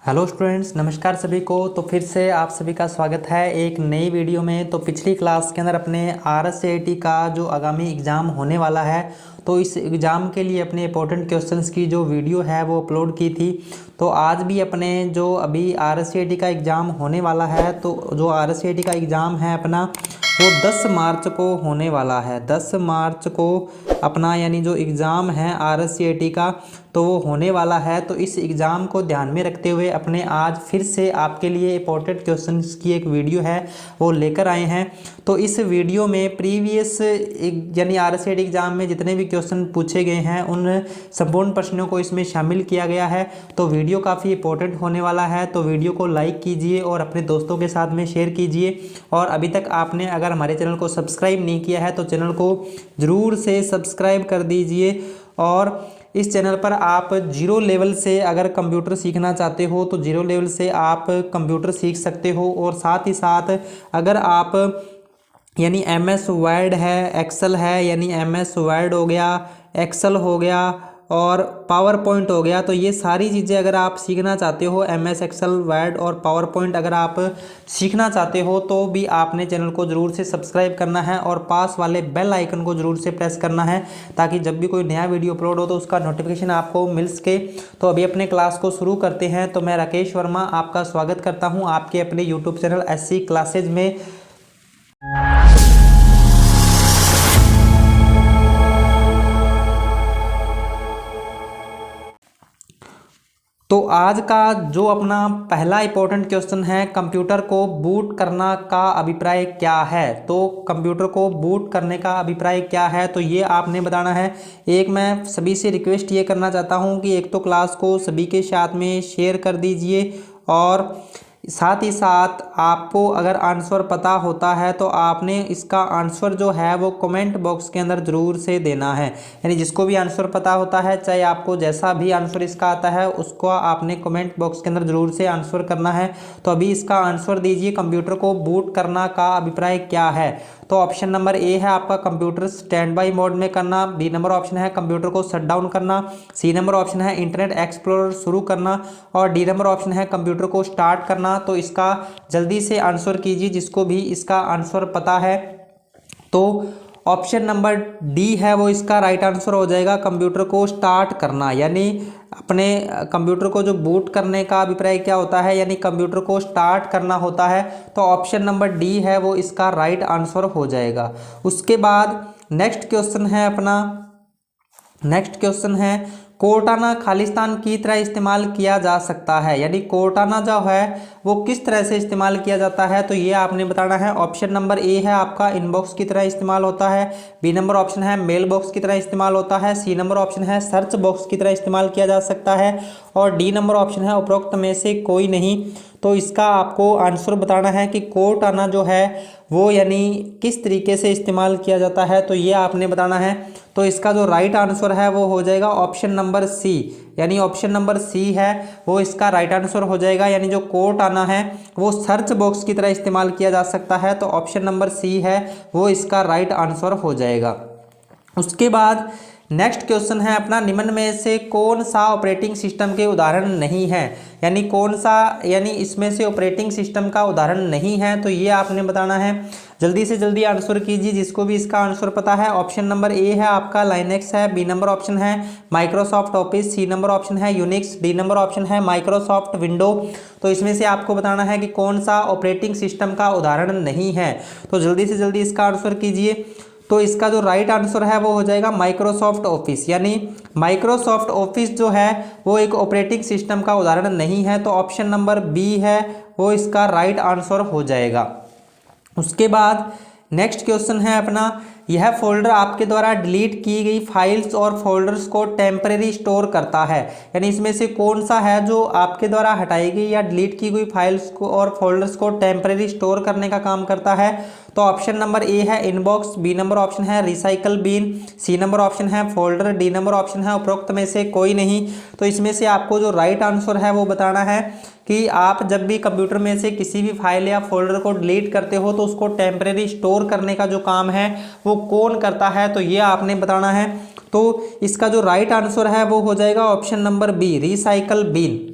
Hello students, नमस्कार सभी को। तो फिर से आप सभी का स्वागत है एक नई वीडियो में। तो पिछली क्लास के अंदर अपने RSCIT का जो आगामी एग्ज़ाम होने वाला है, तो इस एग्ज़ाम के लिए अपने इंपॉर्टेंट क्वेश्चंस की जो वीडियो है वो अपलोड की थी। तो आज भी अपने जो अभी RSCIT का एग्ज़ाम होने वाला है, तो जो RSCIT का एग्ज़ाम है अपना वो 10 मार्च को होने वाला है। 10 मार्च को अपना यानी जो एग्ज़ाम है RSCIT का तो वो होने वाला है। तो इस एग्ज़ाम को ध्यान में रखते हुए अपने आज फिर से आपके लिए इंपॉर्टेंट क्वेश्चंस की एक वीडियो है वो लेकर आए हैं। तो इस वीडियो में प्रीवियस यानी RSCIT एग्ज़ाम में जितने भी क्वेश्चन पूछे गए हैं उन संपूर्ण प्रश्नों को इसमें शामिल किया गया है। तो वीडियो काफ़ी इंपॉर्टेंट होने वाला है। तो वीडियो को लाइक कीजिए और अपने दोस्तों के साथ में शेयर कीजिए। और अभी तक आपने अगर हमारे चैनल को सब्सक्राइब नहीं किया है तो चैनल को ज़रूर से सब्सक्राइब कर दीजिए। और इस चैनल पर आप जीरो लेवल से अगर कंप्यूटर सीखना चाहते हो तो जीरो लेवल से आप कंप्यूटर सीख सकते हो। और साथ ही साथ अगर आप यानी MS वर्ड है, एक्सेल है, यानी MS वर्ड हो गया, एक्सेल हो गया और पावर पॉइंट हो गया, तो ये सारी चीज़ें अगर आप सीखना चाहते हो, MS एक्सेल वर्ड और पावर पॉइंट अगर आप सीखना चाहते हो तो भी आपने चैनल को ज़रूर से सब्सक्राइब करना है और पास वाले बेल आइकन को ज़रूर से प्रेस करना है ताकि जब भी कोई नया वीडियो अपलोड हो तो उसका नोटिफिकेशन आपको मिल सके। तो अभी अपने क्लास को शुरू करते हैं। तो मैं राकेश वर्मा आपका स्वागत करता हूँ आपके अपने यूट्यूब चैनल SC क्लासेज में। तो आज का जो अपना पहला इंपॉर्टेंट क्वेश्चन है, कंप्यूटर को बूट करना का अभिप्राय क्या है। तो कंप्यूटर को बूट करने का अभिप्राय क्या है तो ये आपने बताना है। एक मैं सभी से रिक्वेस्ट ये करना चाहता हूँ कि एक तो क्लास को सभी के साथ में शेयर कर दीजिए और साथ ही साथ आपको अगर आंसर पता होता है तो आपने इसका आंसर जो है वो कमेंट बॉक्स के अंदर ज़रूर से देना है। यानी जिसको भी आंसर पता होता है, चाहे आपको जैसा भी आंसर इसका आता है, उसको आपने कमेंट बॉक्स के अंदर ज़रूर से आंसर करना है। तो अभी इसका आंसर दीजिए, कंप्यूटर को बूट करना का अभिप्राय क्या है। तो ऑप्शन नंबर ए है आपका कंप्यूटर स्टैंड बाई मोड में करना, बी नंबर ऑप्शन है कंप्यूटर को शट डाउन करना, सी नंबर ऑप्शन है इंटरनेट एक्सप्लोरर शुरू करना और डी नंबर ऑप्शन है कंप्यूटर को स्टार्ट करना। तो इसका जल्दी से आंसर कीजिए जिसको भी इसका आंसर पता है। तो ऑप्शन नंबर डी है वो इसका राइट आंसर हो जाएगा, कंप्यूटर को स्टार्ट करना। यानी अपने कंप्यूटर को जो बूट करने का अभिप्राय क्या होता है, यानी कंप्यूटर को स्टार्ट करना होता है। तो ऑप्शन नंबर डी है वो इसका राइट आंसर हो जाएगा। उसके बाद नेक्स्ट क्वेश्चन है अपना, नेक्स्ट क्वेश्चन है कोर्टाना खालिस्तान की तरह इस्तेमाल किया जा सकता है। यानी कोर्टाना जो है वो किस तरह से इस्तेमाल किया जाता है तो ये आपने बताना है। ऑप्शन नंबर ए है आपका इनबॉक्स की तरह इस्तेमाल होता है, बी नंबर ऑप्शन है मेल बॉक्स की तरह इस्तेमाल होता है, सी नंबर ऑप्शन है सर्च बॉक्स की तरह इस्तेमाल किया जा सकता है और डी नंबर ऑप्शन है उपरोक्त में से कोई नहीं। तो इसका आपको आंसर बताना है कि कोर्टाना जो है वो यानी किस तरीके से इस्तेमाल किया जाता है, तो ये आपने बताना है। तो इसका जो राइट आंसर है वो हो जाएगा ऑप्शन नंबर सी, यानी ऑप्शन नंबर सी है वो इसका राइट आंसर हो जाएगा। यानी जो कोर्टाना है वो सर्च बॉक्स की तरह इस्तेमाल किया जा सकता है, तो ऑप्शन नंबर सी है वो इसका राइट आंसर हो जाएगा। उसके बाद नेक्स्ट क्वेश्चन है अपना, निम्न में से कौन सा ऑपरेटिंग सिस्टम के उदाहरण नहीं है। यानी कौन सा, यानी इसमें से ऑपरेटिंग सिस्टम का उदाहरण नहीं है, तो ये आपने बताना है। जल्दी से जल्दी आंसर कीजिए जिसको भी इसका आंसर पता है। ऑप्शन नंबर ए है आपका लाइनेक्स है, बी नंबर ऑप्शन है Microsoft Office, C number option है यूनिक्स, डी नंबर ऑप्शन है माइक्रोसॉफ्ट विंडो। तो इसमें से आपको बताना है कि कौन सा ऑपरेटिंग सिस्टम का उदाहरण नहीं है। तो जल्दी से जल्दी इसका आंसर कीजिए। तो इसका जो राइट आंसर है वो हो जाएगा माइक्रोसॉफ्ट ऑफिस। यानी माइक्रोसॉफ्ट ऑफिस जो है वो एक ऑपरेटिंग सिस्टम का उदाहरण नहीं है, तो ऑप्शन नंबर बी है वो इसका राइट आंसर हो जाएगा। उसके बाद नेक्स्ट क्वेश्चन है अपना, यह फोल्डर आपके द्वारा डिलीट की गई फाइल्स और फोल्डर्स को टेम्परेरी स्टोर करता है। यानी इसमें से कौन सा है जो आपके द्वारा हटाई गई या डिलीट की गई फाइल्स को और फोल्डर्स को टेम्परेरी स्टोर करने का काम करता है। तो ऑप्शन नंबर ए है इनबॉक्स, बी नंबर ऑप्शन है recycle bin, C number option है फोल्डर, डी नंबर ऑप्शन है उपरोक्त में से कोई नहीं। तो इसमें से आपको जो राइट आंसर है वो बताना है कि आप जब भी कंप्यूटर में से किसी भी फाइल या फोल्डर को डिलीट करते हो तो उसको टेम्परेरी स्टोर करने का जो काम है वो कौन करता है, तो ये आपने बताना है। तो इसका जो राइट आंसर है वो हो जाएगा option number B recycle bin.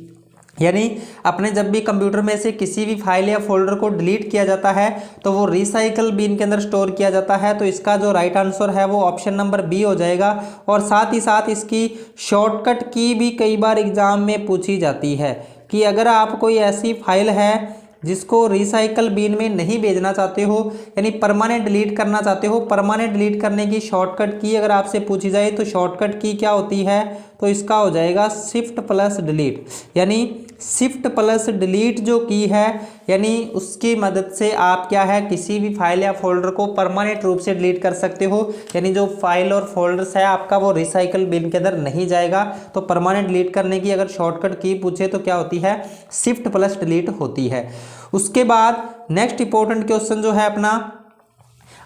यानी अपने जब भी कंप्यूटर में से किसी भी फाइल या फोल्डर को डिलीट किया जाता है तो वो रिसाइकल बिन के अंदर स्टोर किया जाता है। तो इसका जो राइट आंसर है वो ऑप्शन नंबर बी हो जाएगा। और साथ ही साथ इसकी शॉर्टकट की भी कई बार एग्जाम में पूछी जाती है कि अगर आप कोई ऐसी फाइल है जिसको रिसाइकल बिन में नहीं भेजना चाहते हो, यानी परमानेंट डिलीट करना चाहते हो, परमानेंट डिलीट करने की शॉर्टकट की अगर आपसे पूछी जाए तो शॉर्टकट की क्या होती है, तो इसका हो जाएगा शिफ्ट प्लस डिलीट। यानी शिफ्ट प्लस डिलीट जो की है, यानी उसकी मदद से आप क्या है किसी भी फाइल या फोल्डर को परमानेंट रूप से डिलीट कर सकते हो। यानी जो फाइल और फोल्डर्स है आपका वो रिसाइकल बिन के अंदर नहीं जाएगा। तो परमानेंट डिलीट करने की अगर शॉर्टकट की पूछे तो क्या होती है, शिफ्ट प्लस डिलीट होती है। उसके बाद नेक्स्ट इंपॉर्टेंट क्वेश्चन जो है अपना,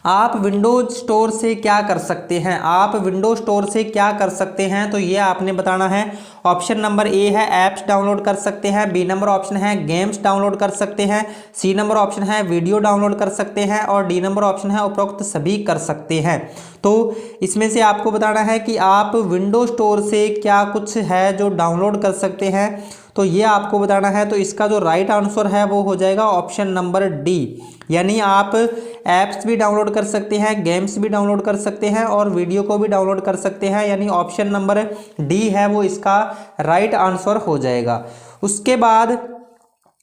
आप विंडोज स्टोर से क्या कर सकते हैं, आप विंडोज स्टोर से क्या कर सकते हैं, तो ये आपने बताना है। ऑप्शन नंबर ए है ऐप्स डाउनलोड कर सकते हैं, बी नंबर ऑप्शन है गेम्स डाउनलोड कर सकते हैं, सी नंबर ऑप्शन है वीडियो डाउनलोड कर सकते हैं और डी नंबर ऑप्शन है उपरोक्त सभी कर सकते हैं। तो इसमें से आपको बताना है कि आप विंडोज स्टोर से क्या कुछ है जो डाउनलोड कर सकते हैं, तो ये आपको बताना है। तो इसका जो राइट आंसर है वो हो जाएगा ऑप्शन नंबर डी। यानी आप ऐप्स भी डाउनलोड कर सकते हैं, गेम्स भी डाउनलोड कर सकते हैं और वीडियो को भी डाउनलोड कर सकते हैं। यानी ऑप्शन नंबर डी है वो इसका राइट आंसर हो जाएगा। उसके बाद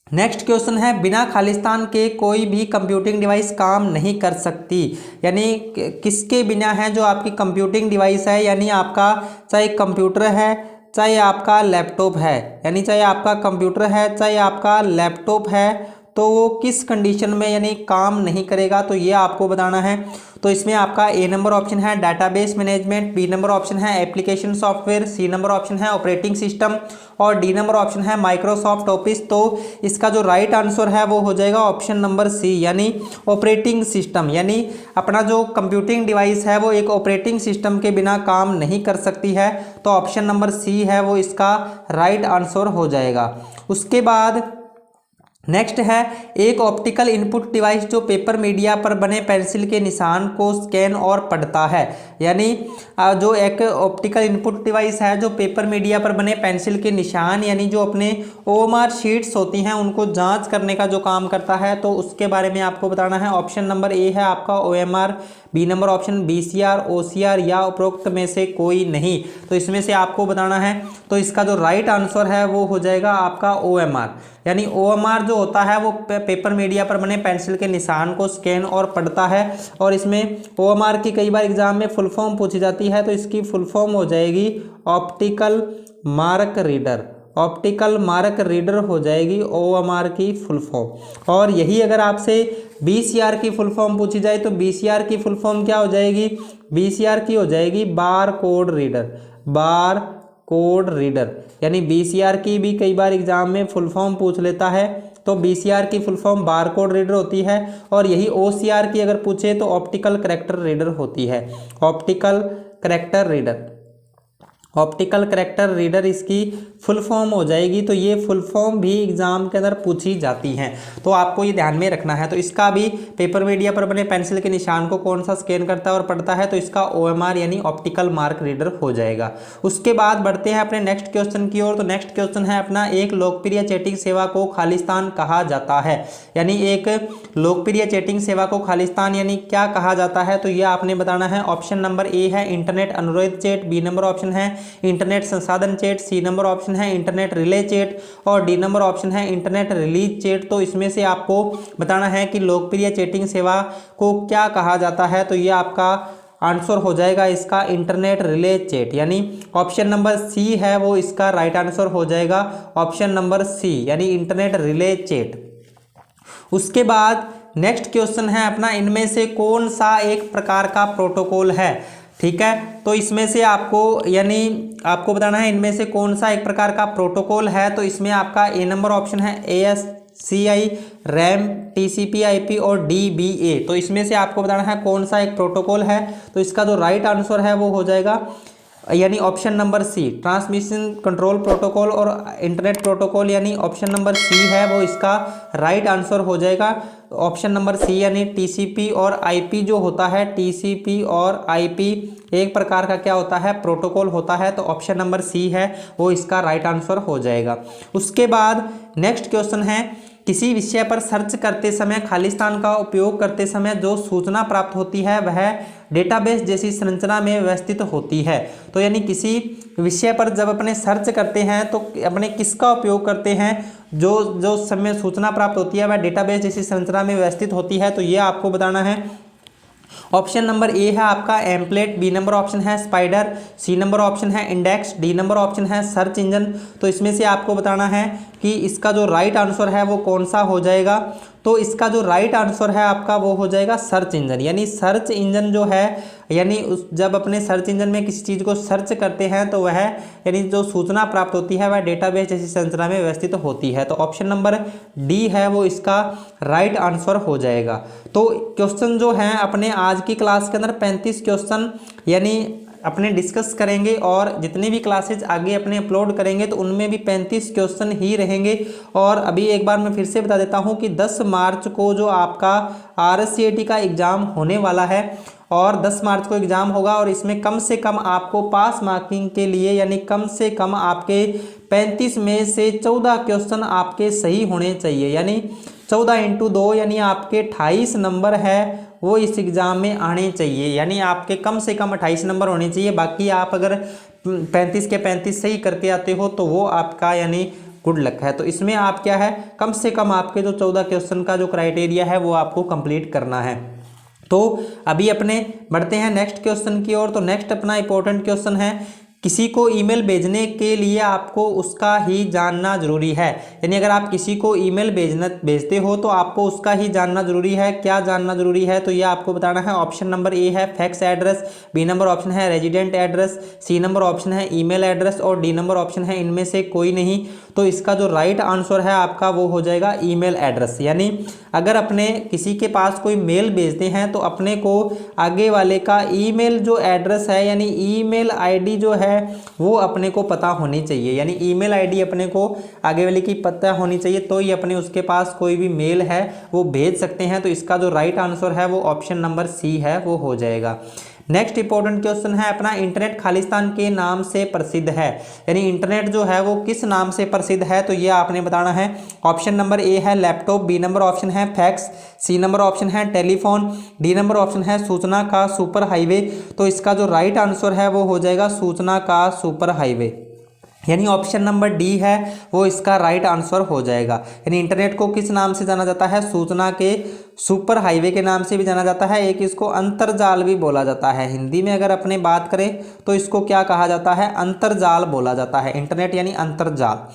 नेक्स्ट क्वेश्चन है, बिना खालिस्तान के कोई भी कंप्यूटिंग डिवाइस काम नहीं कर सकती। यानी किसके बिना है जो आपकी कंप्यूटिंग डिवाइस है, यानी आपका चाहे कंप्यूटर है चाहे आपका लैपटॉप है, यानी चाहे आपका कंप्यूटर है चाहे आपका लैपटॉप है, तो वो किस कंडीशन में यानी काम नहीं करेगा, तो ये आपको बताना है। तो इसमें आपका ए नंबर ऑप्शन है database management, B number option है application software, C number option है ऑपरेटिंग सिस्टम और डी नंबर ऑप्शन है माइक्रोसॉफ्ट ऑफिस। तो इसका जो राइट आंसर है वो हो जाएगा ऑप्शन नंबर सी, यानी ऑपरेटिंग सिस्टम। यानी अपना जो कंप्यूटिंग डिवाइस है वो एक ऑपरेटिंग सिस्टम के बिना काम नहीं कर सकती है। तो ऑप्शन नंबर सी है वो इसका राइट आंसर हो जाएगा। उसके बाद नेक्स्ट है, एक ऑप्टिकल इनपुट डिवाइस जो पेपर मीडिया पर बने पेंसिल के निशान को स्कैन और पढ़ता है। यानी जो एक ऑप्टिकल इनपुट डिवाइस है जो पेपर मीडिया पर बने पेंसिल के निशान यानी जो अपने ओएमआर शीट्स होती हैं उनको जांच करने का जो काम करता है, तो उसके बारे में आपको बताना है। ऑप्शन नंबर ए है आपका OMR, B number option BCR, OCR या उपरोक्त में से कोई नहीं। तो इसमें से आपको बताना है। तो इसका जो राइट आंसर है वो हो जाएगा आपका ओएमआर। यानी ओएमआर जो होता है वो पेपर मीडिया पर बने पेंसिल के निशान को स्कैन और पढ़ता है। और इसमें ओएमआर की कई बार एग्जाम में फुल फॉर्म पूछी जाती है, तो इसकी फुल फॉर्म हो जाएगी optical mark reader. Optical mark reader हो जाएगी ओएमआर की फुल फॉर्म। और यही अगर आपसे बीसीआर की फुल फॉर्म पूछी जाए तो बीसीआर की फुल फॉर्म क्या हो जाएगी, बीसीआर की हो जाएगी bar code reader, bar code reader. यानी बीसीआर की भी कई बार एग्जाम में फुल फॉर्म पूछ लेता है, तो बीसीआर की full form bar code reader होती है। और यही ओसीआर की अगर पूछे तो ऑप्टिकल कैरेक्टर रीडर होती है, optical character reader. Optical character reader इसकी फुल फॉर्म हो जाएगी। तो ये फुल फॉर्म भी एग्जाम के अंदर पूछी जाती हैं, तो आपको ये ध्यान में रखना है। तो इसका भी पेपर मीडिया पर बने पेंसिल के निशान को कौन सा स्कैन करता है और पढ़ता है, तो इसका ओएमआर यानी ऑप्टिकल मार्क रीडर हो जाएगा। उसके बाद बढ़ते हैं अपने नेक्स्ट क्वेश्चन की ओर। तो नेक्स्ट क्वेश्चन है अपना, एक लोकप्रिय चैटिंग सेवा को खालिस्तान कहा जाता है। यानी एक लोकप्रिय चैटिंग सेवा को खालिस्तान यानी क्या कहा जाता है, तो यह आपने बताना है। ऑप्शन नंबर ए है इंटरनेट अनुरोध चैट, बी नंबर ऑप्शन है इंटरनेट संसाधन चैट, सी नंबर ऑप्शन है इंटरनेट रिले चैट और डी नंबर ऑप्शन है इंटरनेट रिलीज चैट। तो इसमें से आपको बताना है कि लोकप्रिय चैटिंग सेवा को क्या कहा जाता है, तो ये आपका आंसर हो जाएगा इसका इंटरनेट रिले चैट। यानी ऑप्शन नंबर सी है वो इसका राइट आंसर हो जाएगा, ऑप्शन नंबर सी यानी इंटरनेट रिले चैट। उसके बाद नेक्स्ट क्वेश्चन है अपना, इनमें से कौन सा एक प्रकार का प्रोटोकॉल है। ठीक है, तो इसमें से आपको यानी आपको बताना है इनमें से कौन सा एक प्रकार का प्रोटोकॉल है। तो इसमें आपका ए नंबर ऑप्शन है ASCII, रैम, TCP IP और DBA। तो इसमें से आपको बताना है कौन सा एक प्रोटोकॉल है। तो इसका जो राइट आंसर है वो हो जाएगा यानी option number C transmission control protocol और इंटरनेट प्रोटोकॉल, यानी ऑप्शन नंबर सी है वो इसका राइट आंसर हो जाएगा। ऑप्शन नंबर सी यानी टीसीपी और आईपी जो होता है, टीसीपी और आईपी एक प्रकार का क्या होता है, प्रोटोकॉल होता है। तो ऑप्शन नंबर सी है वो इसका राइट आंसर हो जाएगा। उसके बाद नेक्स्ट क्वेश्चन है, किसी विषय पर सर्च करते समय खालिस्तान का उपयोग करते समय जो सूचना प्राप्त होती है वह डेटाबेस जैसी संरचना में व्यवस्थित होती है। तो यानी किसी विषय पर जब अपने सर्च करते हैं तो अपने किसका उपयोग करते हैं, जो जो समय सूचना प्राप्त होती है वह डेटाबेस जैसी संरचना में व्यवस्थित होती है। तो ये आपको बताना है। ऑप्शन नंबर ए है आपका एम्पलेट, बी नंबर ऑप्शन है स्पाइडर, सी नंबर ऑप्शन है इंडेक्स, डी नंबर ऑप्शन है सर्च इंजन। तो इसमें से आपको बताना है कि इसका जो राइट आंसर है वो कौन सा हो जाएगा। तो इसका जो राइट आंसर है आपका वो हो जाएगा सर्च इंजन। यानी सर्च इंजन जो है, यानी जब अपने सर्च इंजन में किसी चीज़ को सर्च करते हैं तो वह यानी जो सूचना प्राप्त होती है वह डेटाबेस जैसी संरचना में व्यवस्थित होती है। तो ऑप्शन नंबर डी है वो इसका राइट आंसर हो जाएगा। तो क्वेश्चन जो हैं अपने आज की क्लास के अंदर 35 क्वेश्चन यानी अपने डिस्कस करेंगे, और जितनी भी क्लासेज आगे अपने अपलोड करेंगे तो उनमें भी 35 क्वेश्चन ही रहेंगे। और अभी एक बार मैं फिर से बता देता हूं कि 10 मार्च को जो आपका RSCAT का एग्ज़ाम होने वाला है, और 10 मार्च को एग्ज़ाम होगा, और इसमें कम से कम आपको पास मार्किंग के लिए यानी कम से कम आपके 35 में से 14 क्वेश्चन आपके सही होने चाहिए। यानी 14 × 2 यानी आपके 28 नंबर है वो इस एग्ज़ाम में आने चाहिए। यानी आपके कम से कम 28 नंबर होने चाहिए। बाकी आप अगर 35 के 35 सही करके आते हो तो वो आपका यानी गुड लक है। तो इसमें आप क्या है, कम से कम आपके जो 14 क्वेश्चन का जो क्राइटेरिया है वो आपको कंप्लीट करना है। तो अभी अपने बढ़ते हैं नेक्स्ट क्वेश्चन की ओर। तो नेक्स्ट अपना इंपॉर्टेंट क्वेश्चन है, किसी को ईमेल भेजने के लिए आपको उसका ही जानना जरूरी है। यानी अगर आप किसी को ईमेल भेजते हो तो आपको उसका ही जानना जरूरी है। क्या जानना जरूरी है, तो ये आपको बताना है। ऑप्शन नंबर ए है fax address, B number option है resident address, C number option है ईमेल एड्रेस, और डी नंबर ऑप्शन है इनमें से कोई नहीं। तो इसका जो राइट आंसर है आपका वो हो जाएगा ईमेल एड्रेस। यानी अगर अपने किसी के पास कोई मेल भेजते हैं तो अपने को आगे वाले का ईमेल जो एड्रेस है यानी ईमेल आईडी जो है वो अपने को पता होनी चाहिए। यानी ईमेल आईडी अपने को आगे वाले की पता होनी चाहिए, तो ही अपने उसके पास कोई भी मेल है वो भेज सकते हैं। तो इसका जो राइट आंसर है वो ऑप्शन नंबर सी है वो हो जाएगा। नेक्स्ट इंपॉर्टेंट क्वेश्चन है अपना, इंटरनेट खालिस्तान के नाम से प्रसिद्ध है। यानी इंटरनेट जो है वो किस नाम से प्रसिद्ध है, तो ये आपने बताना है। ऑप्शन नंबर ए है लैपटॉप, बी नंबर ऑप्शन है फैक्स, सी नंबर ऑप्शन है टेलीफोन, डी नंबर ऑप्शन है सूचना का सुपर हाईवे। तो इसका जो राइट आंसर है वो हो जाएगा सूचना का सुपर हाईवे। यानी ऑप्शन नंबर डी है वो इसका राइट आंसर हो जाएगा। यानी इंटरनेट को किस नाम से जाना जाता है, सूचना के सुपर हाईवे के नाम से भी जाना जाता है। एक इसको अंतरजाल भी बोला जाता है। हिंदी में अगर अपने बात करें तो इसको क्या कहा जाता है, अंतरजाल बोला जाता है। इंटरनेट यानी अंतरजाल।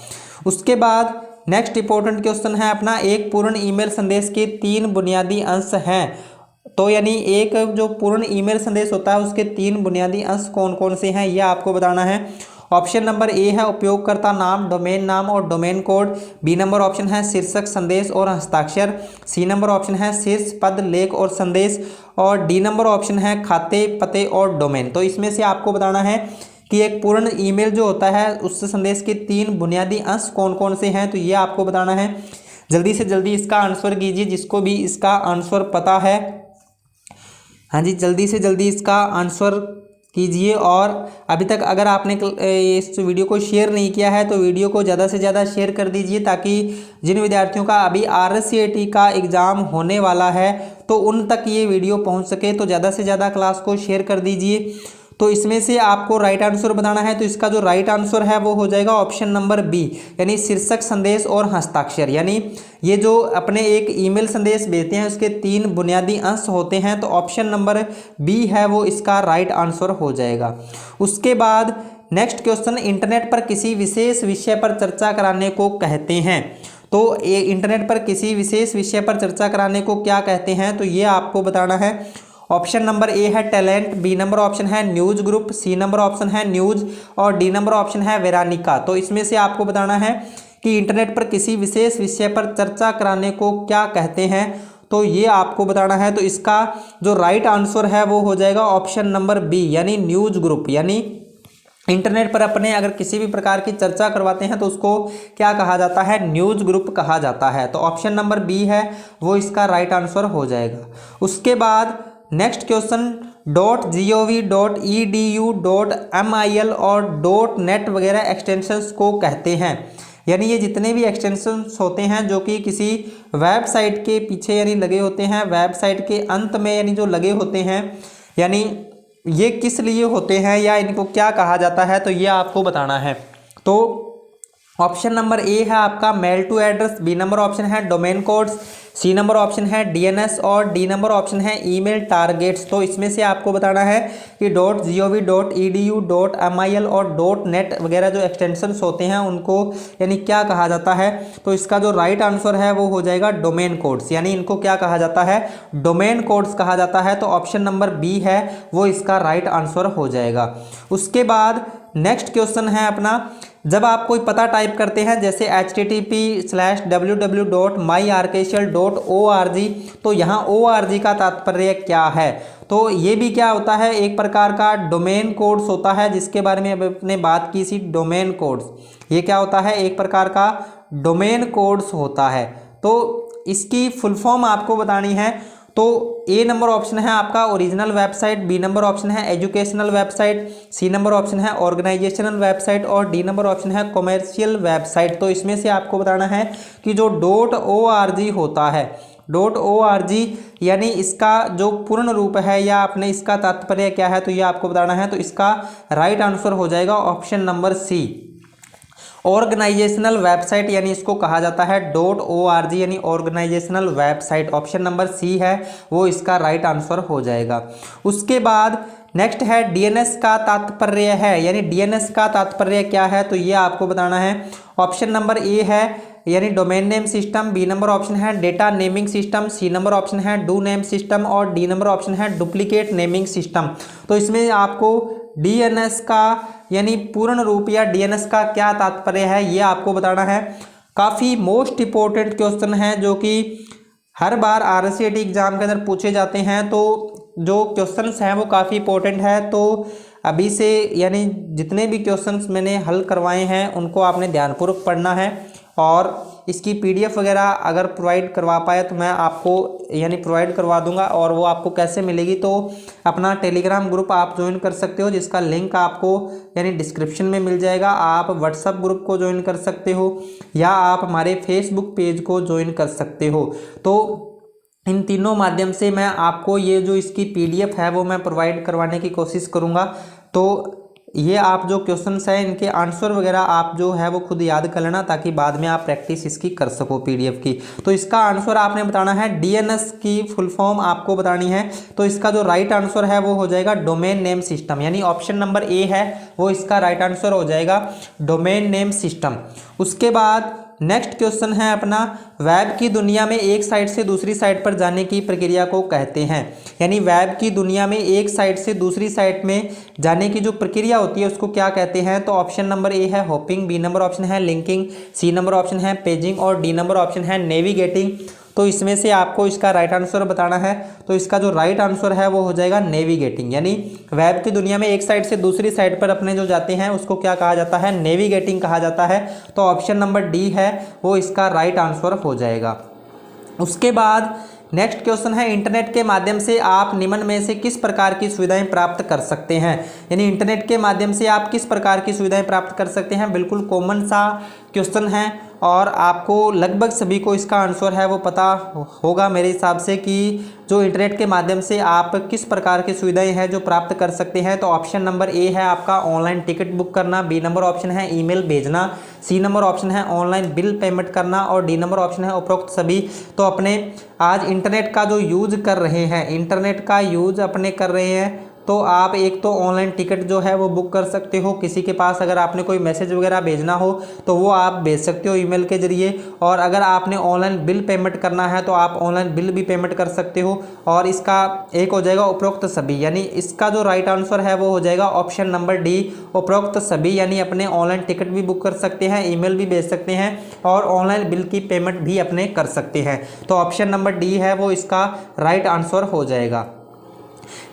उसके बाद नेक्स्ट इंपॉर्टेंट क्वेश्चन है अपना, एक पूर्ण ईमेल संदेश के 3 बुनियादी अंश हैं। तो यानी एक जो पूर्ण ईमेल संदेश होता है उसके 3 बुनियादी अंश कौन कौन से हैं, यह आपको बताना है। ऑप्शन नंबर ए है उपयोगकर्ता नाम, डोमेन नाम और domain code, B number option है शीर्षक संदेश और हस्ताक्षर, सी नंबर ऑप्शन है शीर्ष पद लेख और संदेश, और डी नंबर ऑप्शन है खाते पते और डोमेन। तो इसमें से आपको बताना है कि एक पूर्ण ईमेल जो होता है उस संदेश के 3 बुनियादी अंश कौन कौन से हैं। तो ये आपको बताना है। जल्दी से जल्दी इसका आंसर कीजिए जिसको भी इसका आंसर पता है। हाँ जी, जल्दी से जल्दी इसका आंसर कीजिए। और अभी तक अगर आपने इस वीडियो को शेयर नहीं किया है तो वीडियो को ज़्यादा से ज़्यादा शेयर कर दीजिए, ताकि जिन विद्यार्थियों का अभी RSCAT का एग्ज़ाम होने वाला है तो उन तक ये वीडियो पहुंच सके। तो ज़्यादा से ज़्यादा क्लास को शेयर कर दीजिए। तो इसमें से आपको राइट आंसर बताना है। तो इसका जो राइट आंसर है वो हो जाएगा ऑप्शन नंबर बी, यानी शीर्षक संदेश और हस्ताक्षर। यानी ये जो अपने एक ईमेल संदेश भेजते हैं उसके 3 बुनियादी अंश होते हैं। तो ऑप्शन नंबर बी है वो इसका राइट आंसर हो जाएगा। उसके बाद नेक्स्ट क्वेश्चन, इंटरनेट पर किसी विशेष विषय पर चर्चा कराने को कहते हैं। तो ये इंटरनेट पर किसी विशेष विषय पर चर्चा कराने को क्या कहते हैं, तो ये आपको बताना है। ऑप्शन नंबर ए है टैलेंट, बी नंबर ऑप्शन है news group, C number option है न्यूज़ और डी नंबर ऑप्शन है वेरानिका। तो इसमें से आपको बताना है कि इंटरनेट पर किसी विशेष विषय पर चर्चा कराने को क्या कहते हैं। तो ये आपको बताना है। तो इसका जो राइट आंसर है वो हो जाएगा ऑप्शन नंबर बी, यानी न्यूज़ ग्रुप। यानी इंटरनेट पर अपने अगर किसी भी प्रकार की चर्चा करवाते हैं तो उसको क्या कहा जाता है, न्यूज़ ग्रुप कहा जाता है। तो ऑप्शन नंबर बी है वो इसका राइट आंसर हो जाएगा। उसके बाद नेक्स्ट क्वेश्चन, .gov.edu.mil और .net वगैरह एक्सटेंशंस को कहते हैं, यानी ये जितने भी एक्सटेंशंस होते हैं जो कि किसी वेबसाइट के पीछे यानी लगे होते हैं, वेबसाइट के अंत में यानी जो लगे होते हैं, यानी ये किस लिए होते हैं या इनको क्या कहा जाता है, तो ये आपको बताना है। तो ऑप्शन नंबर ए है आपका mail to address, B number option है domain codes, C number option है डीएनएस और डी नंबर ऑप्शन है ईमेल टारगेट्स। तो इसमें से आपको बताना है कि .gov.edu.mil और .net वगैरह जो एक्सटेंशंस होते हैं उनको यानी क्या कहा जाता है। तो इसका जो राइट आंसर है वो हो जाएगा डोमेन कोड्स, यानी इनको क्या कहा जाता है, डोमेन कोड्स कहा जाता है। तो ऑप्शन नंबर बी है वो इसका राइट आंसर हो जाएगा। उसके बाद नेक्स्ट क्वेश्चन है अपना, जब आप कोई पता टाइप करते हैं जैसे http://www.myarchicial.org, तो यहाँ org का तात्पर्य क्या है। तो ये भी क्या होता है, एक प्रकार का डोमेन कोड्स होता है जिसके बारे में अपने बात की थी, डोमेन कोड्स। ये क्या होता है, एक प्रकार का डोमेन कोड्स होता है। तो इसकी फुल फॉर्म आपको बतानी है। तो ए नंबर ऑप्शन है आपका original website, B number option है educational website, C number option है ऑर्गेनाइजेशनल वेबसाइट और डी नंबर ऑप्शन है कॉमर्शियल वेबसाइट। तो इसमें से आपको बताना है कि जो .org होता है, .org यानी इसका जो पूर्ण रूप है या आपने इसका तात्पर्य क्या है, तो ये आपको बताना है। तो इसका राइट आंसर हो जाएगा option number C, organisational website, यानी इसको कहा जाता है .org यानी organisational website. Option number C है वो इसका राइट आंसर हो जाएगा। उसके बाद नेक्स्ट है डीएनएस का तात्पर्य है, यानी डीएनएस का तात्पर्य क्या है, तो ये आपको बताना है। ऑप्शन नंबर ए है यानी domain name system, B number option है data naming system, C number option है डू नेम सिस्टम और डी नंबर ऑप्शन है डुप्लीकेट नेमिंग सिस्टम। तो इसमें आपको डीएनएस का यानी पूर्ण रूप या डीएनएस का क्या तात्पर्य है ये आपको बताना है। काफ़ी मोस्ट इंपॉर्टेंट क्वेश्चन है जो कि हर बार आरसीईटी एग्जाम के अंदर पूछे जाते हैं। तो जो क्वेश्चंस हैं वो काफ़ी इंपॉर्टेंट है। तो अभी से यानी जितने भी क्वेश्चंस मैंने हल करवाए हैं उनको आपने ध्यानपूर्वक पढ़ना है और इसकी पीडीएफ वगैरह अगर प्रोवाइड करवा पाए तो मैं आपको यानी प्रोवाइड करवा दूंगा। और वो आपको कैसे मिलेगी, तो अपना टेलीग्राम ग्रुप आप ज्वाइन कर सकते हो जिसका लिंक आपको यानी डिस्क्रिप्शन में मिल जाएगा। आप व्हाट्सएप ग्रुप को ज्वाइन कर सकते हो या आप हमारे फेसबुक पेज को ज्वाइन कर सकते हो। तो इन तीनों माध्यम से मैं आपको ये जो इसकी पीडीएफ है वो मैं प्रोवाइड करवाने की कोशिश करूँगा। तो ये आप जो क्वेश्चंस हैं इनके आंसर वगैरह आप जो है वो खुद याद कर लेना ताकि बाद में आप प्रैक्टिस इसकी कर सको पीडीएफ की। तो इसका आंसर आपने बताना है, डीएनएस की फुल फॉर्म आपको बतानी है। तो इसका जो राइट आंसर है वो हो जाएगा डोमेन नेम सिस्टम, यानी ऑप्शन नंबर ए है वो इसका राइट आंसर हो जाएगा, डोमेन नेम सिस्टम। उसके बाद नेक्स्ट क्वेश्चन है अपना, वेब की दुनिया में एक साइट से दूसरी साइट पर जाने की प्रक्रिया को कहते हैं, यानी वेब की दुनिया में एक साइट से दूसरी साइट में जाने की जो प्रक्रिया होती है उसको क्या कहते हैं। तो ऑप्शन नंबर ए है होपिंग, बी नंबर ऑप्शन है लिंकिंग, सी नंबर ऑप्शन है पेजिंग और डी नंबर ऑप्शन है नेविगेटिंग। तो इसमें से आपको इसका राइट आंसर बताना है। तो इसका जो राइट आंसर है वो हो जाएगा नेविगेटिंग, यानी वेब की दुनिया में एक साइट से दूसरी साइट पर अपने जो जाते हैं उसको क्या कहा जाता है, नेविगेटिंग कहा जाता है। तो ऑप्शन नंबर डी है वो इसका राइट आंसर हो जाएगा। उसके बाद नेक्स्ट क्वेश्चन है, इंटरनेट के माध्यम से आप निम्न में से किस प्रकार की सुविधाएं प्राप्त कर सकते हैं, यानी इंटरनेट के माध्यम से आप किस प्रकार की सुविधाएं प्राप्त कर सकते हैं। बिल्कुल कॉमन सा क्वेश्चन है और आपको लगभग सभी को इसका आंसर है वो पता होगा मेरे हिसाब से कि जो इंटरनेट के माध्यम से आप किस प्रकार की सुविधाएं हैं जो प्राप्त कर सकते हैं। तो ऑप्शन नंबर ए है आपका ऑनलाइन टिकट बुक करना, बी नंबर ऑप्शन है ईमेल भेजना, सी नंबर ऑप्शन है ऑनलाइन बिल पेमेंट करना और डी नंबर ऑप्शन है उपरोक्त सभी। तो अपने आज इंटरनेट का जो यूज़ कर रहे हैं, इंटरनेट का यूज़ अपने कर रहे हैं, तो आप एक तो ऑनलाइन टिकट जो है वो बुक कर सकते हो। किसी के पास अगर आपने कोई मैसेज वगैरह भेजना हो तो वो आप भेज सकते हो ईमेल के जरिए। और अगर आपने ऑनलाइन बिल पेमेंट करना है तो आप ऑनलाइन बिल भी पेमेंट कर सकते हो। और इसका एक हो जाएगा उपरोक्त सभी, यानी इसका जो राइट आंसर है वो हो जाएगा ऑप्शन नंबर डी, उपरोक्त सभी, यानी अपने ऑनलाइन टिकट भी बुक कर सकते हैं, ईमेल भी भेज सकते हैं और ऑनलाइन बिल की पेमेंट भी अपने कर सकते हैं। तो ऑप्शन नंबर डी है वो इसका राइट आंसर हो जाएगा।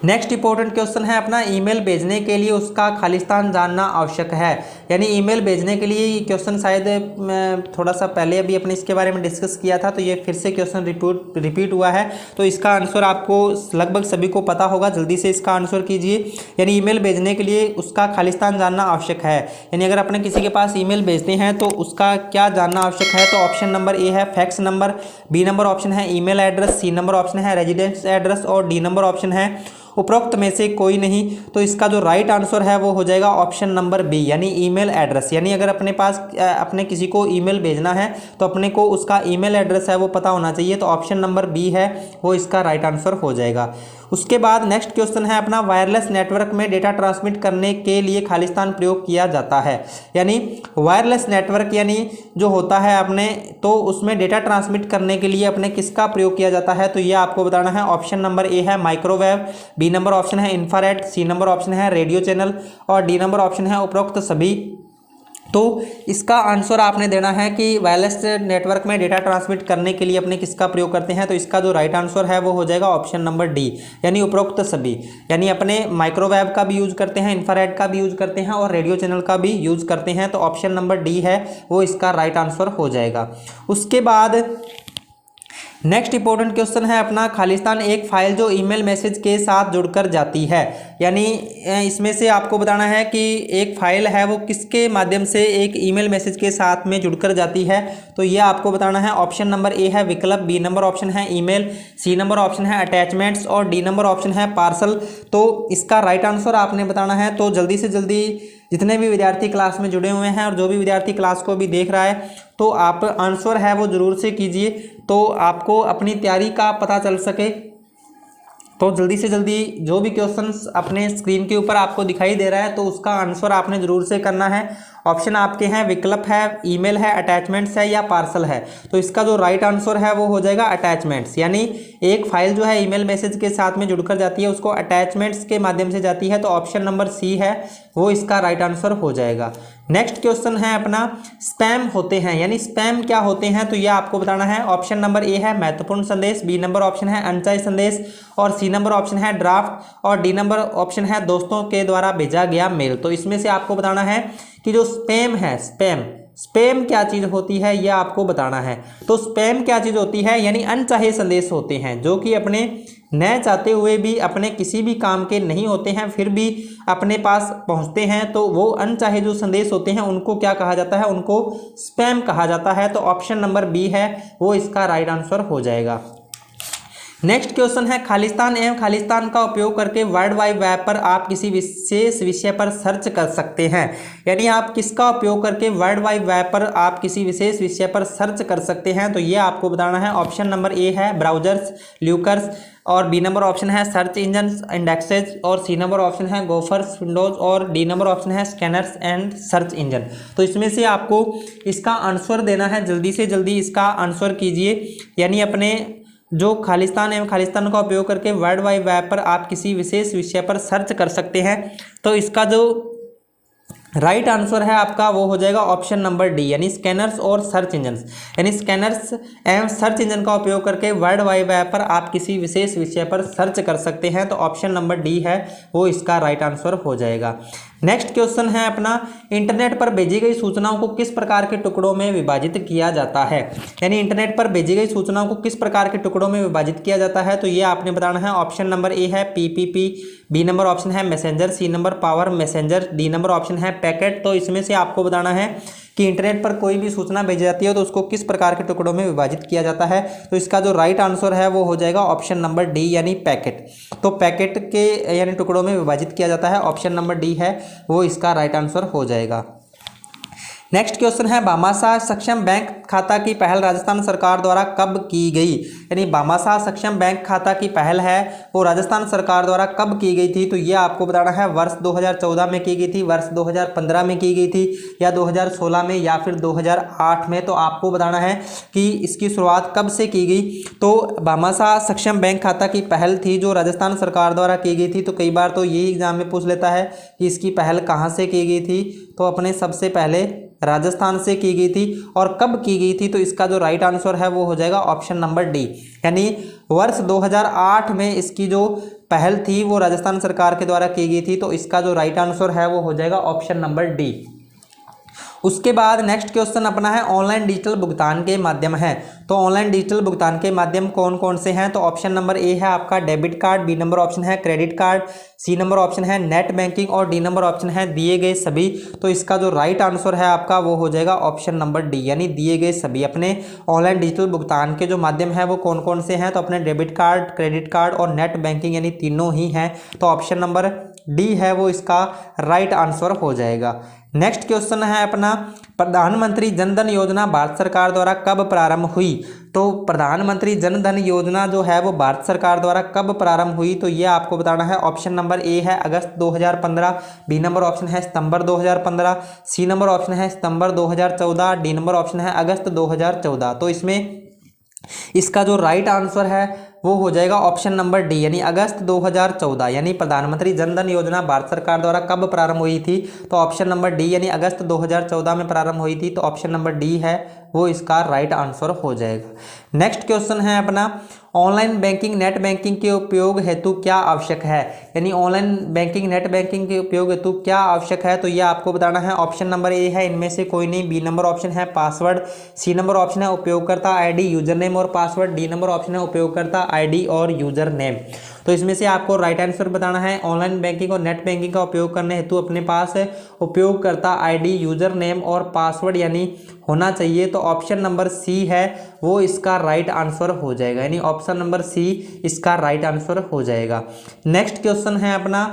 नेक्स्ट इंपॉर्टेंट क्वेश्चन है अपना, ईमेल भेजने के लिए उसका खालिस्तान जानना आवश्यक है। यानी ईमेल भेजने के लिए ये क्वेश्चन शायद थोड़ा सा पहले अभी अपने इसके बारे में डिस्कस किया था, तो ये फिर से क्वेश्चन रिपीट हुआ है। तो इसका आंसर आपको लगभग सभी को पता होगा, जल्दी से इसका आंसर कीजिए। यानी ईमेल भेजने के लिए उसका खालिस्तान जानना आवश्यक है। यानी अगर अपने किसी के पास ईमेल भेजते हैं तो उसका क्या जानना आवश्यक है, तो ऑप्शन नंबर ए है fax number, B number option है email address, C number option है रेजिडेंस एड्रेस और डी नंबर ऑप्शन है उपरोक्त में से कोई नहीं। तो इसका जो राइट आंसर है वो हो जाएगा ऑप्शन नंबर बी, यानी ईमेल एड्रेस। यानी अगर अपने पास अपने किसी को ईमेल भेजना है तो अपने को उसका ईमेल एड्रेस है वो पता होना चाहिए। तो ऑप्शन नंबर बी है वो इसका राइट आंसर हो जाएगा। उसके बाद नेक्स्ट क्वेश्चन है अपना, वायरलेस नेटवर्क में डेटा ट्रांसमिट करने के लिए खालिस्तान प्रयोग किया जाता है। यानी वायरलेस नेटवर्क यानी जो होता है अपने, तो उसमें डेटा ट्रांसमिट करने के लिए अपने किसका प्रयोग किया जाता है, तो ये आपको बताना है। ऑप्शन नंबर ए है माइक्रोवेव, बी नंबर ऑप्शन है इंफ्रारेड, सी नंबर ऑप्शन है रेडियो चैनल और डी नंबर ऑप्शन है उपरोक्त सभी। तो इसका आंसर आपने देना है कि वायरलेस नेटवर्क में डेटा ट्रांसमिट करने के लिए अपने किसका प्रयोग करते हैं। तो इसका जो राइट आंसर है वो हो जाएगा ऑप्शन नंबर डी, यानी उपरोक्त सभी। यानी अपने माइक्रोवेव का भी यूज करते हैं, इंफ्रारेड का भी यूज करते हैं और रेडियो चैनल का भी यूज करते हैं। तो ऑप्शन नंबर डी है वो इसका राइट आंसर हो जाएगा। उसके बाद नेक्स्ट इंपॉर्टेंट क्वेश्चन है अपना, खालिस्तान एक फाइल जो ईमेल मैसेज के साथ जुड़कर जाती है। यानी इसमें से आपको बताना है कि एक फाइल है वो किसके माध्यम से एक ईमेल मैसेज के साथ में जुड़कर जाती है। तो ये आपको बताना है। ऑप्शन नंबर ए है विकल्प, बी नंबर ऑप्शन है ईमेल, सी नंबर ऑप्शन है अटैचमेंट्स और डी नंबर ऑप्शन है पार्सल। तो इसका राइट आंसर आपने बताना है। तो जल्दी से जल्दी जितने भी विद्यार्थी क्लास में जुड़े हुए हैं और जो भी विद्यार्थी क्लास को भी देख रहा है, तो आप आंसर है वो ज़रूर से कीजिए, तो आपको अपनी तैयारी का पता चल सके। तो जल्दी से जल्दी जो भी क्वेश्चंस अपने स्क्रीन के ऊपर आपको दिखाई दे रहा है तो उसका आंसर आपने ज़रूर से करना है। ऑप्शन आपके हैं विकल्प है, ईमेल है, अटैचमेंट्स है या पार्सल है। तो इसका जो राइट आंसर है वो हो जाएगा अटैचमेंट्स। यानी एक फाइल जो है ईमेल मैसेज के साथ में जुड़कर जाती है उसको अटैचमेंट्स के माध्यम से जाती है। तो ऑप्शन नंबर सी है वो इसका राइट आंसर हो जाएगा। नेक्स्ट क्वेश्चन है अपना, स्पैम होते हैं। यानी स्पैम क्या होते हैं, तो यह आपको बताना है। ऑप्शन नंबर ए है महत्वपूर्ण संदेश, बी नंबर ऑप्शन है अनचाहे संदेश और सी नंबर ऑप्शन है ड्राफ्ट और डी नंबर ऑप्शन है दोस्तों के द्वारा भेजा गया मेल। तो इसमें से आपको बताना है कि जो स्पैम है, स्पैम क्या चीज़ होती है यह आपको बताना है। तो स्पैम क्या चीज़ होती है, यानी अनचाहे संदेश होते हैं जो कि अपने न चाहते हुए भी अपने किसी भी काम के नहीं होते हैं, फिर भी अपने पास पहुंचते हैं। तो वो अनचाहे जो संदेश होते हैं उनको क्या कहा जाता है, उनको स्पैम कहा जाता है। तो ऑप्शन नंबर बी है वो इसका राइट आंसर हो जाएगा। नेक्स्ट क्वेश्चन है, खालिस्तान एवं खालिस्तान का उपयोग करके वर्ल्ड वाइड वेब पर आप किसी विशेष विषय पर सर्च कर सकते हैं। यानी आप किसका उपयोग करके वर्ल्ड वाइड वेब पर आप किसी विशेष विषय पर सर्च कर सकते हैं, तो ये आपको बताना है। ऑप्शन नंबर ए है ब्राउजर्स, ल्यूकर्स और बी नंबर ऑप्शन है सर्च इंजन इंडेक्सेज और सी नंबर ऑप्शन है गोफर्स विंडोज और डी नंबर ऑप्शन है स्कैनर्स एंड सर्च इंजन। तो इसमें से आपको इसका आंसर देना है। जल्दी से जल्दी इसका आंसर कीजिए। यानी अपने जो खालिस्तान एवं खालिस्तान का उपयोग करके वर्ल्ड वाइड वेब पर आप किसी विशेष विषय पर सर्च कर सकते हैं। तो इसका जो राइट आंसर है आपका वो हो जाएगा ऑप्शन नंबर डी, यानी स्कैनर्स और सर्च इंजन। यानी स्कैनर्स एवं सर्च इंजन का उपयोग करके वर्ल्ड वाइड वेब पर आप किसी विशेष विषय पर सर्च कर सकते हैं। तो ऑप्शन नंबर डी है वो इसका राइट आंसर हो जाएगा। नेक्स्ट क्वेश्चन है अपना, इंटरनेट पर भेजी गई सूचनाओं को किस प्रकार के टुकड़ों में विभाजित किया जाता है। यानी इंटरनेट पर भेजी गई सूचनाओं को किस प्रकार के टुकड़ों में विभाजित किया जाता है, तो ये आपने बताना है। ऑप्शन नंबर ए है पीपीपी, बी नंबर ऑप्शन है messenger, C number power messenger, D number option है पैकेट। तो इसमें से आपको बताना है कि इंटरनेट पर कोई भी सूचना भेजी जाती है तो उसको किस प्रकार के टुकड़ों में विभाजित किया जाता है। तो इसका जो राइट आंसर है वो हो जाएगा ऑप्शन नंबर डी, यानी पैकेट। तो पैकेट के यानी टुकड़ों में विभाजित किया जाता है। ऑप्शन नंबर डी है वो इसका राइट आंसर हो जाएगा। नेक्स्ट क्वेश्चन है, भामाशाह सक्षम बैंक खाता की पहल राजस्थान सरकार द्वारा कब की गई। यानी भामाशाह सक्षम बैंक खाता की पहल है वो राजस्थान सरकार द्वारा कब की गई थी, तो ये आपको बताना है। वर्ष 2014 में की गई थी, वर्ष 2015 में की गई थी या 2016 में या फिर 2008 में। तो आपको बताना है कि इसकी शुरुआत कब से की गई। तो भामाशाह सक्षम बैंक खाता की पहल थी जो राजस्थान सरकार द्वारा की गई थी। तो कई बार तो यही एग्जाम में पूछ लेता है कि इसकी पहल कहाँ से की गई थी, तो अपने सबसे पहले राजस्थान से की गई थी और कब की गई थी। तो इसका जो राइट आंसर है वो हो जाएगा ऑप्शन नंबर डी, यानी वर्ष 2008 में इसकी जो पहल थी वो राजस्थान सरकार के द्वारा की गई थी। तो इसका जो राइट आंसर है वो हो जाएगा ऑप्शन नंबर डी। उसके बाद नेक्स्ट क्वेश्चन अपना है ऑनलाइन डिजिटल भुगतान के माध्यम है। तो ऑनलाइन डिजिटल भुगतान के माध्यम कौन कौन से हैं? तो ऑप्शन नंबर ए है आपका debit card, B number option है credit card, C number option है नेट बैंकिंग और डी नंबर ऑप्शन है दिए गए सभी। तो इसका जो राइट आंसर है आपका वो हो जाएगा ऑप्शन नंबर डी, यानी दिए गए सभी। अपने ऑनलाइन डिजिटल भुगतान के जो माध्यम है वो कौन कौन से हैं? तो अपने डेबिट कार्ड, क्रेडिट कार्ड और नेट बैंकिंग, यानी तीनों ही हैं। तो ऑप्शन नंबर डी है वो इसका राइट आंसर हो जाएगा। नेक्स्ट क्वेश्चन है अपना प्रधानमंत्री जन धन योजना भारत सरकार द्वारा कब प्रारंभ हुई? तो प्रधानमंत्री जन धन योजना जो है वो भारत सरकार द्वारा कब प्रारंभ हुई? तो ये आपको बताना है। ऑप्शन नंबर ए है अगस्त 2015, बी नंबर ऑप्शन है सितंबर 2015, सी नंबर ऑप्शन है सितंबर 2014, डी नंबर ऑप्शन है अगस्त 2014। तो इसमें इसका जो राइट आंसर है वो हो जाएगा ऑप्शन नंबर डी, यानी अगस्त 2014। यानी प्रधानमंत्री जन धन योजना भारत सरकार द्वारा कब प्रारंभ हुई थी? तो ऑप्शन नंबर डी, यानी अगस्त 2014 में प्रारंभ हुई थी। तो ऑप्शन नंबर डी है वो इसका राइट आंसर हो जाएगा। नेक्स्ट क्वेश्चन है अपना ऑनलाइन बैंकिंग नेट बैंकिंग के उपयोग हेतु क्या आवश्यक है? यानी ऑनलाइन बैंकिंग नेट बैंकिंग के उपयोग हेतु क्या आवश्यक है? तो ये आपको बताना है। ऑप्शन नंबर ए है इनमें से कोई नहीं, बी नंबर ऑप्शन है पासवर्ड, सी नंबर ऑप्शन है उपयोगकर्ता आईडी, यूजर नेम और पासवर्ड, डी नंबर ऑप्शन है उपयोगकर्ता आईडी और यूजर नेम। तो इसमें से आपको राइट आंसर बताना है। ऑनलाइन बैंकिंग और नेट बैंकिंग का उपयोग करने हेतु अपने पास उपयोगकर्ता आईडी, यूजर नेम और पासवर्ड यानी होना चाहिए। तो ऑप्शन नंबर सी है वो इसका राइट आंसर हो जाएगा, यानी ऑप्शन नंबर सी इसका राइट आंसर हो जाएगा। नेक्स्ट क्वेश्चन है अपना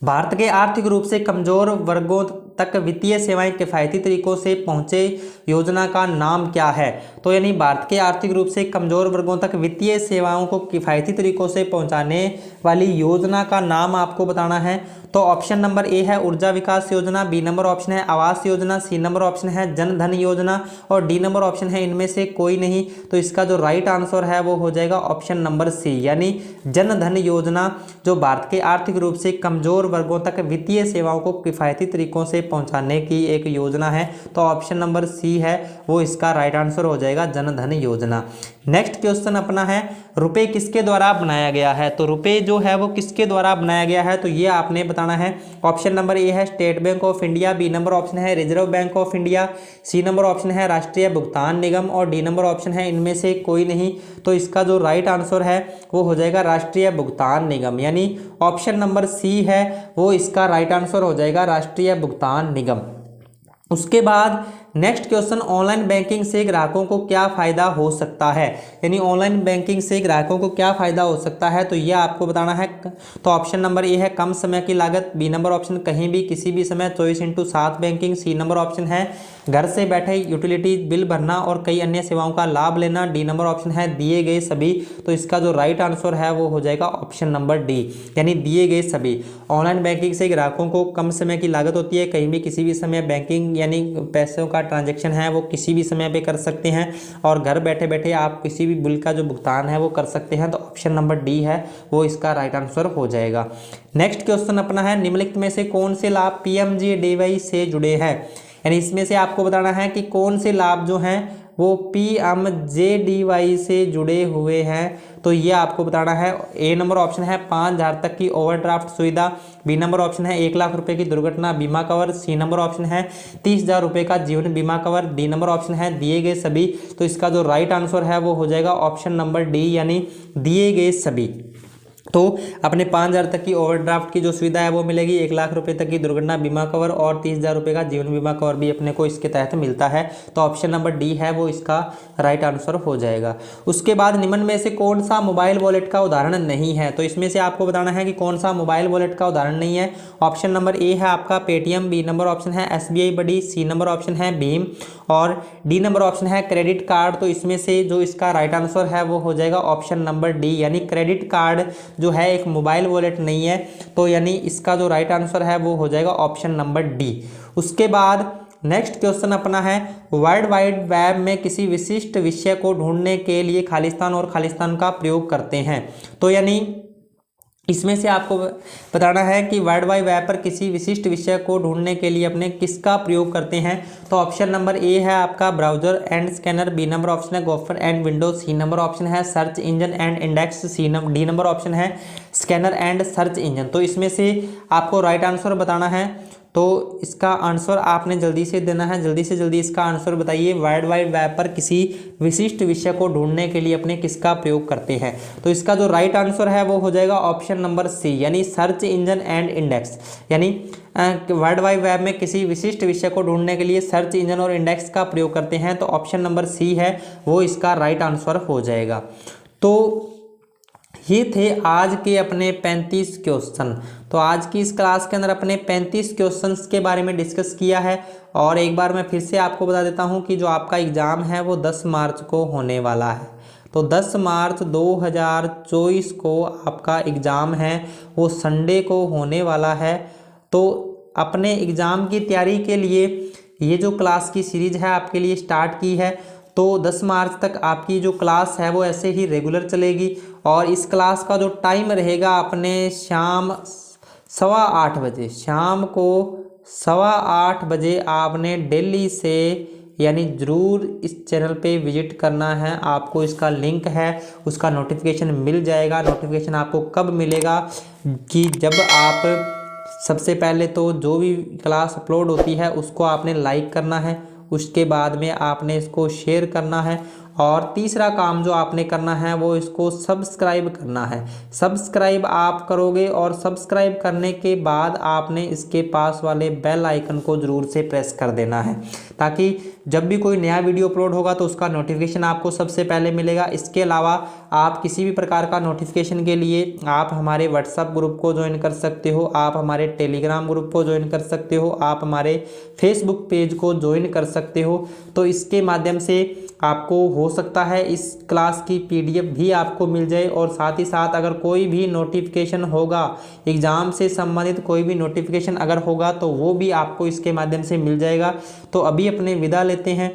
भारत के आर्थिक रूप से कमजोर वर्गों तक वित्तीय सेवाएं किफायती तरीकों से पहुंचे योजना का नाम क्या है? तो यानी भारत के आर्थिक रूप से कमजोर वर्गों तक वित्तीय सेवाओं को किफायती तरीकों से पहुंचाने वाली योजना का नाम आपको बताना है। तो ऑप्शन नंबर ए है ऊर्जा विकास योजना, बी नंबर ऑप्शन है आवास योजना, सी नंबर ऑप्शन है जन धन योजना और डी नंबर ऑप्शन है इनमें से कोई नहीं। तो इसका जो राइट आंसर है वो हो जाएगा ऑप्शन नंबर सी, यानी जन धन योजना जो भारत के आर्थिक रूप से कमजोर वर्गों तक वित्तीय सेवाओं को किफायती तरीकों से पहुंचाने की एक योजना है। तो ऑप्शन नंबर सी है वो इसका राइट आंसर हो जाएगा, जन धन योजना। नेक्स्ट क्वेश्चन अपना है रुपए किसके द्वारा बनाया गया है? तो रुपए जो है वो किसके द्वारा बनाया गया है? तो ये आपने बताना है। ऑप्शन नंबर ए है State Bank of India, B number option है Reserve Bank of India, C number option है राष्ट्रीय भुगतान निगम और डी नंबर ऑप्शन है इनमें से कोई नहीं। तो इसका जो राइट आंसर है वो हो जाएगा राष्ट्रीय भुगतान निगम, यानी ऑप्शन नंबर सी है वो इसका राइट आंसर हो जाएगा राष्ट्रीय भुगतान निगम। उसके बाद नेक्स्ट क्वेश्चन ऑनलाइन बैंकिंग से ग्राहकों को क्या फ़ायदा हो सकता है? यानी ऑनलाइन बैंकिंग से ग्राहकों को क्या फ़ायदा हो सकता है? तो ये आपको बताना है। तो ऑप्शन नंबर ए है कम समय की लागत, बी नंबर ऑप्शन कहीं भी किसी भी समय 24/7 बैंकिंग, सी नंबर ऑप्शन है घर से बैठे यूटिलिटी बिल भरना और कई अन्य सेवाओं का लाभ लेना, डी नंबर ऑप्शन है दिए गए सभी। तो इसका जो राइट आंसर है वो हो जाएगा ऑप्शन नंबर डी, यानी दिए गए सभी। ऑनलाइन बैंकिंग से ग्राहकों को कम समय की लागत होती है, कहीं भी किसी भी समय बैंकिंग यानी पैसों का ट्रांजैक्शन है वो किसी भी समय पे कर सकते हैं और घर बैठे बैठे आप किसी भी बिल का जो भुगतान है वो कर सकते हैं। तो ऑप्शन नंबर डी है वो इसका राइट आंसर हो जाएगा। नेक्स्ट क्वेश्चन अपना है निम्नलिखित में से कौन से लाभ पीएमजेडीवाई से जुड़े हैं? यानी इसमें से आपको बताना है कि कौन से लाभ जो हैं वो पीएमजेडीवाई से जुड़े हुए हैं। तो ये आपको बताना है। ए नंबर ऑप्शन है 5,000 तक की ओवरड्राफ्ट सुविधा, बी नंबर ऑप्शन है 1 लाख रुपए की दुर्घटना बीमा कवर, सी नंबर ऑप्शन है 30,000 रुपये का जीवन बीमा कवर, डी नंबर ऑप्शन है दिए गए सभी। तो इसका जो राइट आंसर है वो हो जाएगा ऑप्शन नंबर डी, यानी दिए गए सभी। तो अपने 5,000 तक की ओवरड्राफ्ट की जो सुविधा है वो मिलेगी, 1 लाख रुपए तक की दुर्घटना बीमा कवर और 30,000 रुपये का जीवन बीमा कवर भी अपने को इसके तहत मिलता है। तो ऑप्शन नंबर डी है वो इसका राइट आंसर हो जाएगा। उसके बाद निम्न में से कौन सा मोबाइल वॉलेट का उदाहरण नहीं है? तो इसमें से आपको बताना है कि कौन सा मोबाइल वॉलेट का उदाहरण नहीं है। ऑप्शन नंबर ए है आपका पेटीएम, बी नंबर ऑप्शन है SBI बडी, सी नंबर ऑप्शन है भीम और डी नंबर ऑप्शन है क्रेडिट कार्ड। तो इसमें से जो इसका राइट आंसर है वो हो जाएगा ऑप्शन नंबर डी, यानी क्रेडिट कार्ड जो है एक मोबाइल वॉलेट नहीं है। तो यानी इसका जो राइट आंसर है वो हो जाएगा ऑप्शन नंबर डी। उसके बाद नेक्स्ट क्वेश्चन अपना है वर्ल्ड वाइड वेब में किसी विशिष्ट विषय को ढूंढने के लिए खालिस्तान और खालिस्तान का प्रयोग करते हैं। तो यानी इसमें से आपको बताना है कि वर्ल्ड वाइड वेब पर किसी विशिष्ट विषय को ढूंढने के लिए अपने किसका प्रयोग करते हैं। तो ऑप्शन नंबर ए है आपका browser and scanner, B number option है gopher and Windows, C number option है search engine and index, D number option है स्कैनर एंड सर्च इंजन। तो इसमें से आपको राइट आंसर बताना है। तो इसका आंसर आपने जल्दी से देना है, जल्दी से जल्दी इसका आंसर बताइए। वर्ल्ड वाइड वेब पर किसी विशिष्ट विषय को ढूंढने के लिए अपने किसका प्रयोग करते हैं। तो इसका जो राइट आंसर है वो हो जाएगा ऑप्शन नंबर सी, यानी सर्च इंजन एंड इंडेक्स। यानी वर्ल्ड वाइड वेब में किसी विशिष्ट विषय को ढूंढने के लिए सर्च इंजन और इंडेक्स का प्रयोग करते हैं। तो ऑप्शन नंबर सी है वो इसका राइट आंसर हो जाएगा। तो ये थे आज के अपने 35 क्वेश्चन। तो आज की इस क्लास के अंदर अपने 35 क्वेश्चंस के बारे में डिस्कस किया है। और एक बार मैं फिर से आपको बता देता हूँ कि जो आपका एग्ज़ाम है वो 10 मार्च को होने वाला है। तो 10 मार्च 2024 को आपका एग्ज़ाम है वो संडे को होने वाला है। तो अपने एग्ज़ाम की तैयारी के लिए ये जो क्लास की सीरीज़ है आपके लिए स्टार्ट की है। तो 10 मार्च तक आपकी जो क्लास है वो ऐसे ही रेगुलर चलेगी। और इस क्लास का जो टाइम रहेगा अपने शाम 8:15 बजे, शाम को 8:15 बजे आपने दिल्ली से यानी ज़रूर इस चैनल पे विजिट करना है। आपको इसका लिंक है उसका नोटिफिकेशन मिल जाएगा। नोटिफिकेशन आपको कब मिलेगा कि जब आप सबसे पहले तो जो भी क्लास अपलोड होती है उसको आपने लाइक करना है, उसके बाद में आपने इसको शेयर करना है, और तीसरा काम जो आपने करना है वो इसको सब्सक्राइब करना है। सब्सक्राइब आप करोगे और सब्सक्राइब करने के बाद आपने इसके पास वाले बेल आइकन को ज़रूर से प्रेस कर देना है, ताकि जब भी कोई नया वीडियो अपलोड होगा तो उसका नोटिफिकेशन आपको सबसे पहले मिलेगा। इसके अलावा आप किसी भी प्रकार का नोटिफिकेशन के लिए आप हमारे व्हाट्सएप ग्रुप को ज्वाइन कर सकते हो, आप हमारे टेलीग्राम ग्रुप को ज्वाइन कर सकते हो, आप हमारे फेसबुक पेज को ज्वाइन कर सकते हो। तो इसके माध्यम से आपको हो सकता है इस क्लास की पीडीएफ भी आपको मिल जाए, और साथ ही साथ अगर कोई भी नोटिफिकेशन होगा एग्ज़ाम से संबंधित, कोई भी नोटिफिकेशन अगर होगा तो वो भी आपको इसके माध्यम से मिल जाएगा। तो अभी अपने विदा लेते हैं,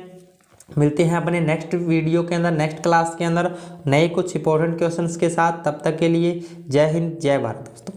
मिलते हैं अपने नेक्स्ट वीडियो के अंदर, नेक्स्ट क्लास के अंदर नए कुछ इंपॉर्टेंट क्वेश्चंस के साथ। तब तक के लिए जय हिंद, जय भारत दोस्तों।